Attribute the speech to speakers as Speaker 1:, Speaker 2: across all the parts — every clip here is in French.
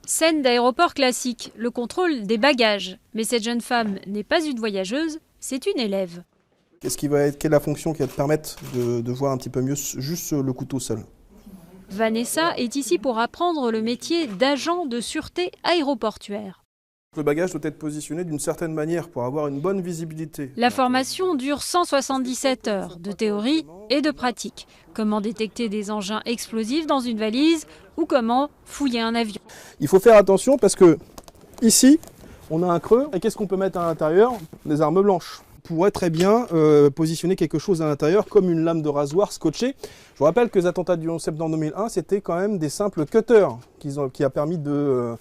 Speaker 1: Scène d'aéroport classique, le contrôle des bagages. Mais cette jeune femme n'est pas une voyageuse, c'est une élève.
Speaker 2: Quelle est la fonction qui va te permettre de voir un petit peu mieux juste le couteau seul?
Speaker 1: Vanessa est ici pour apprendre le métier d'agent de sûreté aéroportuaire.
Speaker 2: Le bagage doit être positionné d'une certaine manière pour avoir une bonne visibilité.
Speaker 1: La formation dure 177 heures de théorie et de pratique. Comment détecter des engins explosifs dans une valise ou comment fouiller un avion.
Speaker 2: Il faut faire attention parce que ici, on a un creux. Et qu'est-ce qu'on peut mettre à l'intérieur? Des armes blanches. On pourrait très bien positionner quelque chose à l'intérieur comme une lame de rasoir scotchée. Je vous rappelle que les attentats du 11 septembre 2001, c'était quand même des simples cutters qui a permis de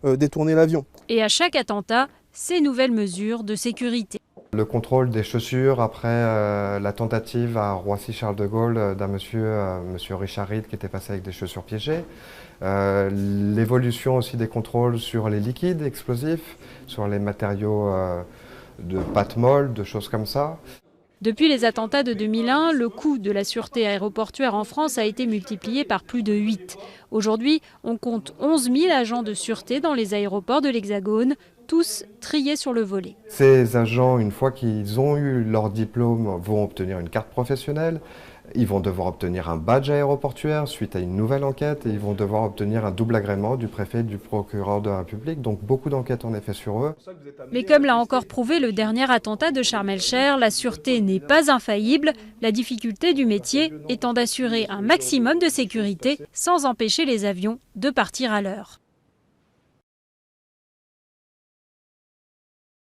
Speaker 2: détourner l'avion.
Speaker 1: Et à chaque attentat, ces nouvelles mesures de sécurité.
Speaker 3: Le contrôle des chaussures après la tentative à Roissy-Charles de Gaulle d'un monsieur Richard Reed qui était passé avec des chaussures piégées. L'évolution aussi des contrôles sur les liquides explosifs, sur les matériaux de pâte molle, de choses comme ça.
Speaker 1: Depuis les attentats de 2001, le coût de la sûreté aéroportuaire en France a été multiplié par plus de 8. Aujourd'hui, on compte 11 000 agents de sûreté dans les aéroports de l'Hexagone, tous triés sur le volet.
Speaker 3: Ces agents, une fois qu'ils ont eu leur diplôme, vont obtenir une carte professionnelle. Ils vont devoir obtenir un badge aéroportuaire suite à une nouvelle enquête et ils vont devoir obtenir un double agrément du préfet et du procureur de la République. Donc beaucoup d'enquêtes en effet sur eux.
Speaker 1: Mais comme l'a encore prouvé le dernier attentat de Sharm el-Sheikh, la sûreté n'est pas infaillible. La difficulté du métier étant d'assurer un maximum de sécurité sans empêcher les avions de partir à l'heure.